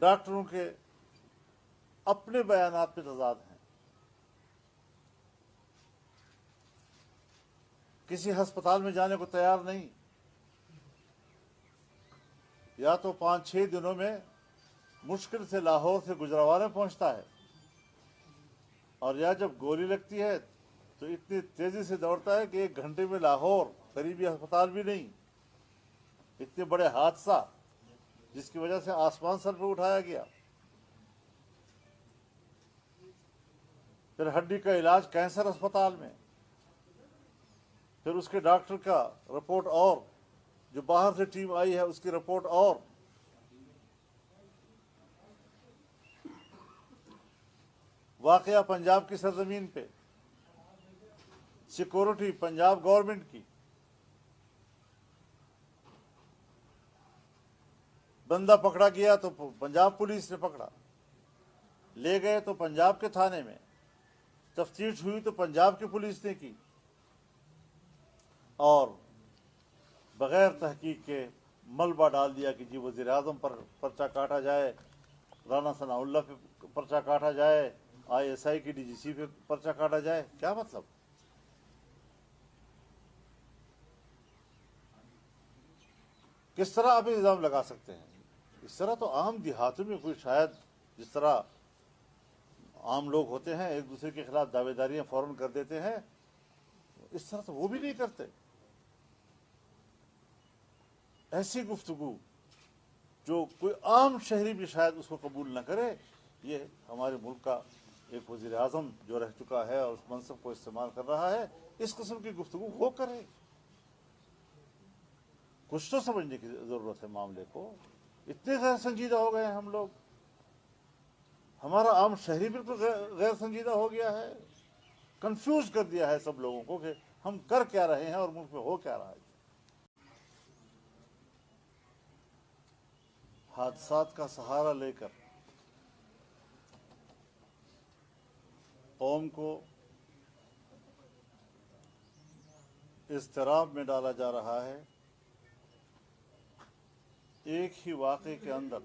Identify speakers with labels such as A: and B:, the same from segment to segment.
A: डॉक्टरों के अपने बयानात पे तजाद हैं। किसी अस्पताल में जाने को तैयार नहीं, या तो 5-6 दिनों में मुश्किल से लाहौर से गुजरावाला पहुंचता है, और या जब गोली लगती है तो इतनी तेजी से दौड़ता है कि 1 घंटे में लाहौर, करीबी अस्पताल भी नहीं। इतने बड़े हादसा जिसकी वजह से आसमान सर पर उठाया गया। फिर हड्डी का इलाज कैंसर अस्पताल में, फिर उसके डॉक्टर का रिपोर्ट, और जो बाहर से टीम आई है उसकी रिपोर्ट, और वाकया पंजाब की सरजमीन पे, सिक्योरिटी पंजाब गवर्नमेंट की। बंदा पकड़ा गया तो पंजाब पुलिस ने पकड़ा, ले गए तो पंजाब के थाने में, तफ्तीश हुई तो पंजाब की पुलिस ने की, और बगैर तहकीक के मलबा डाल दिया कि जी वज़ीर आज़म पर पर्चा काटा जाए, राना सनाउल्लाह पे पर्चा काटा जाए, ISI की DGC पे पर्चा काटा जाए। क्या मतलब? किस तरह आप इल्जाम लगा सकते हैं? इस तरह तो आम देहातों में कोई, शायद जिस तरह आम लोग होते हैं एक दूसरे के खिलाफ दावेदारियां फौरन कर देते हैं, इस तरह तो वो भी नहीं करते। ऐसी गुफ्तगू जो कोई आम शहरी भी शायद उसको कबूल न करे, ये हमारे मुल्क का एक वज़ीर आज़म जो रह चुका है और उस मनसब को इस्तेमाल कर रहा है, इस किस्म की गुफ्तगू वो करे। कुछ तो समझने की जरूरत है मामले को। इतने गैर संजीदा हो गए हैं हम लोग, हमारा आम शहरी बिल्कुल गैर संजीदा हो गया है, कंफ्यूज कर दिया है सब लोगों को कि हम कर क्या रहे हैं और मुल्क में हो क्या रहा है। हादसात का सहारा लेकर कौम को इज़्तिराब में डाला जा रहा है। एक ही वाक़े के अंदर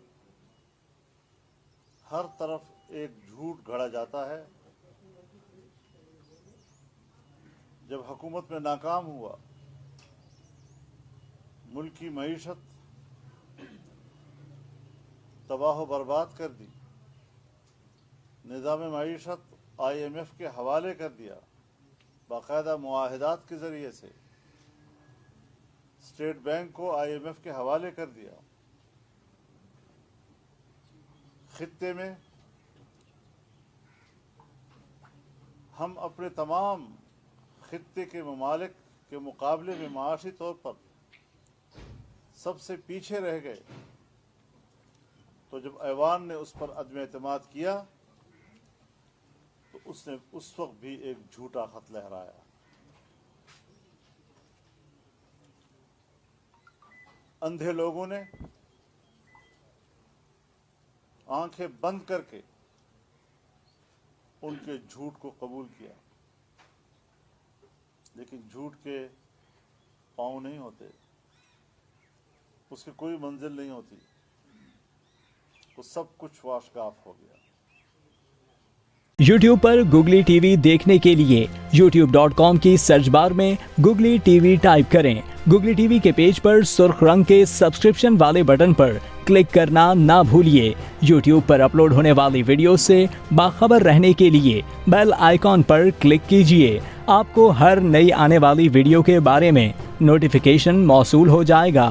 A: हर तरफ एक झूठ गढ़ा जाता है। जब हुकूमत में नाकाम हुआ, मुल्क की मईशत तबाह बर्बाद कर दी, निज़ाम मईशत IMF के हवाले कर दिया, बाकायदा मुआहिदात के ज़रिए से स्टेट बैंक को IMF के हवाले कर दिया। खित्ते में हम अपने तमाम खित्ते के ममालिक के मुकाबले में माशी तौर पर सबसे पीछे रह गए। तो जब ऐवान ने उस पर अदम एतमाद किया तो उसने उस वक्त भी एक झूठा खत लहराया। अंधे लोगों ने आंखें बंद करके उनके झूठ को कबूल किया, लेकिन झूठ के पांव नहीं होते, उसकी कोई मंजिल नहीं होती, वो सब कुछ वाशगाफ हो गया।
B: YouTube पर Googly TV देखने के लिए youtube.com की सर्च बार में Googly TV टाइप करें। Googly TV के पेज पर सुर्ख रंग के सब्सक्रिप्शन वाले बटन पर क्लिक करना ना भूलिए। YouTube पर अपलोड होने वाली वीडियो से बाखबर रहने के लिए बेल आइकॉन पर क्लिक कीजिए। आपको हर नई आने वाली वीडियो के बारे में नोटिफिकेशन मौसूल हो जाएगा।